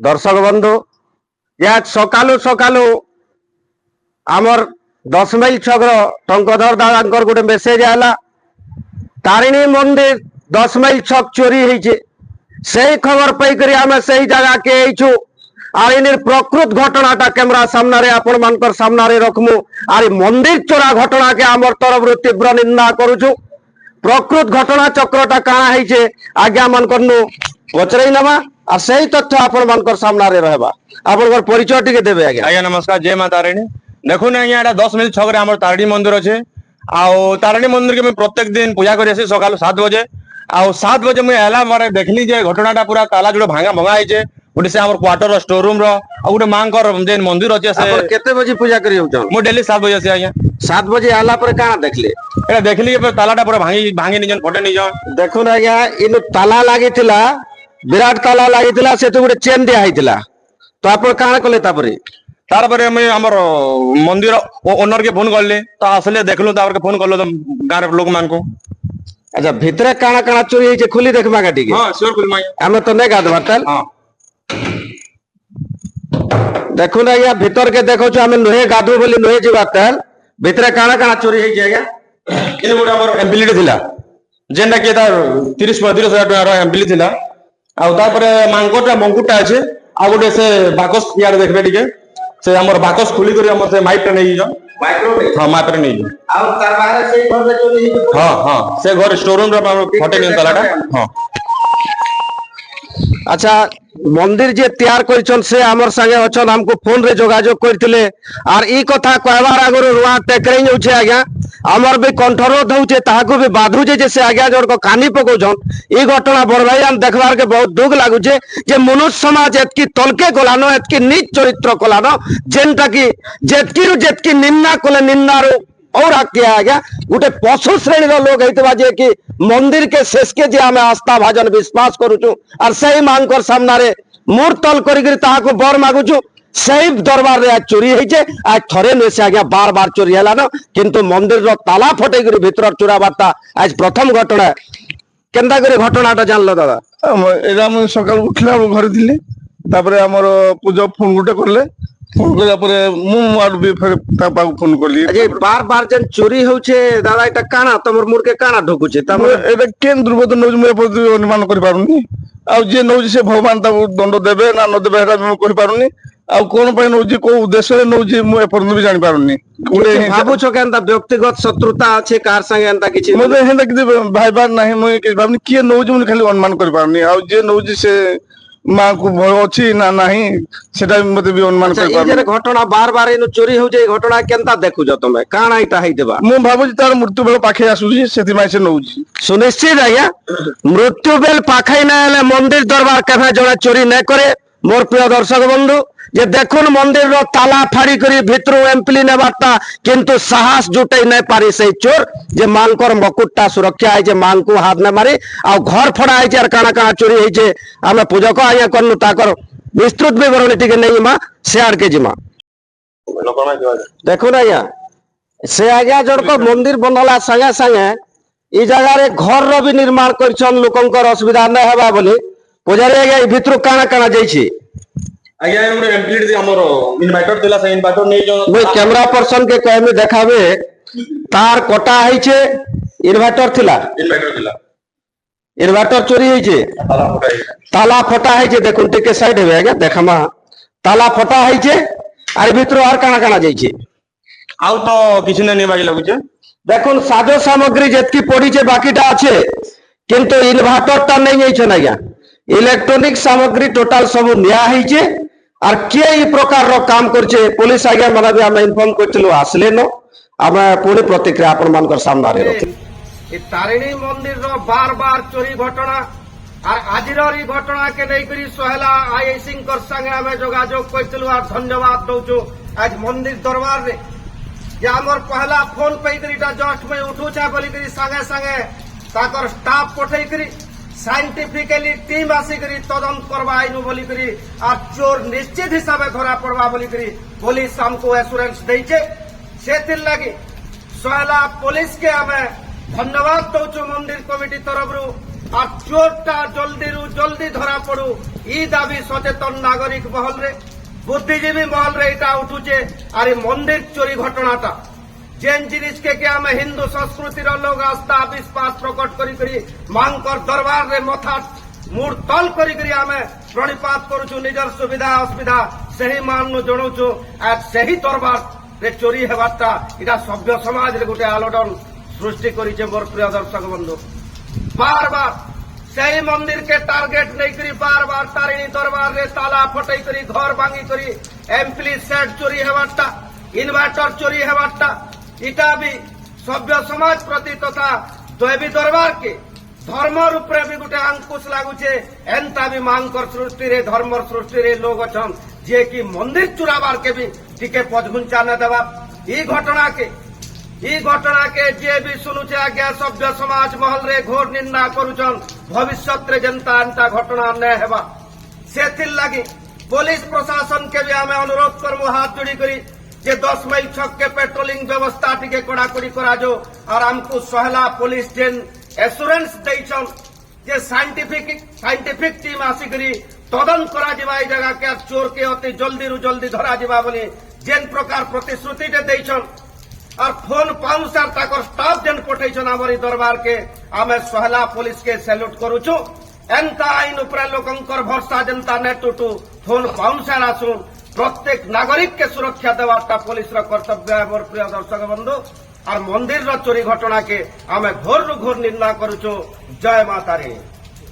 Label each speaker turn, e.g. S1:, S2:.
S1: दर्शक बंधु या सकालू सकालू आमर 10 माइल छगर टंकधर दादा गोटे मेसेज आला तारिणी मंदिर 10 माइल छक चोरी होइछे से खबर पाई आम से जगह के आईछु आर इन प्रकृत घटनाटा कैमरा सामने आपण मानकर सामने रखमु आर मंदिर चोरा घटना के आमर तरफ तीव्र निंदा करुछु। प्रकृत घटना चक्रटा काଣା होइछे आज्ञा मानकर नु पचरई नवा आ सही तथ्य आपण मानकर सामने रहबा। आपनकर परिचय टिके देबे आज्ञा।
S2: आज्ञा नमस्कार, जय मां तारिणी। देखो ना आज्ञा 10 माइल छक रे हमर तारिणी मंदिर अछि आ तारिणी मंदिर के मैं प्रत्येक दिन पूजा करि आसी सकाल 7 बजे आ 7 बजे मैं एला मारे देखली जे घटनाटा पूरा ताला जुड़ भांगा भंगा आइछे गोटे से हमर क्वार्टर स्टोर रूम रो आ गोटे मांकर जे मंदिर अछि से
S1: आपण केते बजे पूजा करि होउछन?
S2: मो डेली 7 बजे से आज्ञा
S1: 7 बजे आला पर काଣା देखले?
S2: एटा देखली के तालाटा पूरा भांगी भांगी निजन फटे निजन।
S1: देखो ना आज्ञा इन ताला लागितिला विराट ताला लागितिला से तो गोटे चेन दिया आइतिला तो आपण काଣା कले तापरे?
S2: तार पर मैं हमर मंदिर ओनर के फोन करले तो आसले देखलु तार के फोन करलो गांव रे लोग मान को।
S1: अच्छा भितरे काଣା काଣା चोरी होइछे खुली देखमा गाटी के?
S2: हां श्योर खुल माय
S1: हमें तो नहीं गाद बातल।
S2: हां
S1: देखो ना या भीतर के देखो छ हमें नहे गादू बोली नहे जीवा तेल भीतर काଣା काଣା चोरी होई जाएगा।
S2: इन गोटा हमर एम्बिलिटी थिला जेंडा के तार 30-35,000 टका एम्बिली थिला आ तापर मांकोटा मंकुटा আছে आ गोटे से बाकस यार देखबे टिके से हमर बाकस खुली करी हमर से माइक नै जो
S1: माइक्रो में
S2: हां माइक नै जो
S1: आ तार बाहर से घर से चोरी होई।
S2: हां हां से घर स्टोर रूम रे फटे नि तलाटा। हां
S1: अच्छा मंदिर जे तैयार करिछन से हमर संगे अछन हमको फोन रे जोगाजोग करथिले आर ई कथा कहबार आगर रुआ टेकरै होउछे आज्ञा हमर भी कंठरोध होउछे ताहाको भी बाधुजे जे से आज्ञा जोर को कानी पकोछन ई घटना बड़भाईयान देखबार के बहुत दुख लागुछे जे मनुष्य समाज एतकी तलके गलानो एतकी नीच चरित्र कलानो जेनटा की जेतकी निंदा कले निंदारो और किया आज्ञा गोटे पशु श्रेणी लोग हेतबा जे कि मंदिर के शेष के जे हमें आस्था भाजन विश्वास करूछु और सही मांगकर सामने रे मूर तल करी ताहाको बर मागुछु सही दरबार रे आज चोरी होइछे आज थरे न से आज्ञा बार बार चोरी हला न किंतु मंदिर रो ताला फटे करी भीतर चोरा बाता आज प्रथम घटना केंदा करे घटनाटा जानलो दादा?
S3: एरा हम सकाल उठला घर थिले तापरे हमर पूजा फोन गुटे करले फोन करला परे मु आर भी फिर तापा फोन करली
S1: अजे बार बार जन चोरी होउछे दादा एटा काना तमर मुर के काना ढोकुछे तमर
S3: एटा केन दुर्बोध नौज मु अनुमान कर पारुनी आ जे नौज से भगवान ता दंड देबे ना न देबे हेरा मु कहि पारुनी आ कोन पय नौज को उद्देश्य रे नौज मु एपर्यंत भी जानि पारुनी कोले
S1: भाबुछो केनता व्यक्तिगत शत्रुता আছে कार संगे एंता किछि
S3: मते हेंदा कि भाई बार नाही मु कि भाबनी के नौज मु खाली अनुमान कर पारुनी आ जे नौज से मां को भय अछि ना नाही सेटा मते भी अनुमान कर पारुनी।
S1: जे घटना बार बार इन चोरी हो जे घटना केनता देखुजो तमे काना इटा हई देबा
S3: मु भाबुछि तार मृत्यु बेल पाखे आसुछि सेति माइ से नौजी
S1: सुनिश्चित आज्ञा मृत्यु बेल पाखे ना एले मंदिर दरबार केभे जणे चोरी न करे। मोर प्रिय दर्शक बंधु जे देखुन मंदिर रो ताला फाड़ी करी भितरो एम्पली ने बाता किंतु साहस जुटै नै पारी से चोर जे मांकर मकुटटा सुरक्षा है जे मांग को हाथ न मारी आ घर फड़ा है जे काना काना चोरी है जे हमें पूजा को आया करनु ताकर विस्तृत विवरण टिके नै मा शेयर के जिमा देखो ना या से आज्ञा जोड़ को मंदिर बनला संगे संगे ई जगह रे घर रो भी निर्माण करछन लोकंकर असुविधा न हेबा बोली पूजारी आज्ञा ई भितरो काना काना जाईछि
S2: आज्ञा हमर एम्प्लीड हमर इन्वर्टर दिला से इन्वर्टर नै जो
S1: मैं कैमरा पर्सन के कहे में देखाबे तार कटा है छे इन्वर्टर थिला इन्वर्टर चोरी है छे ताला फटा है छे देखुन टिके साइड हेबे आज्ञा देखमा ताला फटा है छे आर भितरो आर काना काना जाई छे
S2: आउ तो किछ नै बाकी लागु छे
S1: देखुन साजो सामग्री जेतकी पड़ी छे बाकीटा আছে किंतु इन्वर्टरटा नै है छे आज्ञा इलेक्ट्रॉनिक सामग्री टोटल सब निया है छे और के ई प्रकार रो काम करछे पुलिस आज्ञा माने भी हम इन्फॉर्म करथिलु आसले न हम पुणी प्रतिक्रिया आपण मानकर सामने रे रखी
S4: ए तारिणी मंदिर रो बार बार चोरी घटना और आजिर ई घटना के नै करी सोहेला आईएसी कर संगे हमें जोगाजोग करथिलु और धन्यवाद दउछु आज मंदिर दरबार रे जे हमर पहला फोन पे करीटा जस्ट में उठू छा बोली करी संगे संगे ताकर स्टाफ पठै करी साइंटिफिकली टीम आसी करी तदंत करबा आइनु बोली करी और चोर निश्चित हिसाब से धरा पड़वा बोली करी पुलिस हमको एश्योरेंस दैछे सेतिर लागि सोहेला पुलिस के हमें धन्यवाद दउछु मंदिर कमिटी तरफ रु আর চোরটা জলদি ধরা পড়ু ই দাবি সচেতন নাগরিক মহলরে বুদ্ধিজীবী মহলরে এটা উঠুছে। আর এই মন্দির চোরি ঘটনাটা যেন জিনিসকে কি আমি হিন্দু সংস্কৃতির লোক আস্থা বিশ্বাস প্রকট করি মাঙ্কর দরবারে মথা মুড় তল করি আমি প্রণিপাত করুছু নিজের সুবিধা অসুবিধা সেই মান জଣାଉଛୁ। আর ସେହି দরবারে চোরি হেবারটা এটা সভ্য সমাজের গোটে আলোড়ন সৃষ্টি করেছে। মোর প্রিয় দর্শক বন্ধু, বারবার সেই মন্দিরকে টার্গেট নেই করি বারবার তারিণী দরবারে তালা ফটাই করি ঘর ভাঙি করি এমপ্লি সেট চোরি হেবারটা ইনভার্টর চোরি হেবারটা এটা বি সভ্য সমাজ প্রতি তথা দৈবী দরবারকে ধর্মর উপরে বি গোটে আঙ্কুশ লাগুছে। এন্তা বি মাঙ্কর সৃষ্টিরে ধর্মর সৃষ্টিরে লোক অছন যে কি মন্দির চুরাবারকে বি টিকে পদঘুঞ্চা না দেবা। এই ঘটনাকে যে বি শুনুছে আজ্ঞা সভ্য সমাজ মহলরে ঘোর নিন্দা করুছন। ভবিষ্যତରେ যেন্তা এন্তা ঘটনা নে হেবা সেথির লাগি পুলিশ প্রশাসনকে বি আমি অনুরোধ করবো হাত जोड़ी करी যে 10 মাইল ছক के पेट्रोलिंग व्यवस्था টিকে কড়াকড়ি করা যাও। আর আমকু সহলা পুলিশ যেন এসুরেন্স দেইছন যে সাইন্টিফিক টিম আসিকরি তদন্ত করা যাবা এই জায়গাকে আর চোরকে অতি জলদি ধরা যাবা বলে যেন প্রকার প্রতিশ্রুতিটা দেইছন। আর ফোন পাউন্সার তাকর স্টাফ যেন পঠাইছন আমার এই দরবারকে আমি সহলা পুলিশকে স্যালুট করুছু। এন্তা আইন উপরে লোকঙ্কর ভরসা যেন্তা নে টুটু ফোন পাউন্সার আসুন প্রত্যেক নাগরিককে সুরক্ষা দেওয়াটা পুলিশর কর্তব্য। মোর প্রিয় দর্শক বন্ধু, আর মন্দিরর চোরি ঘটনাকে আমি ঘোর নিন্দা করুছু। জয় মাতা রে।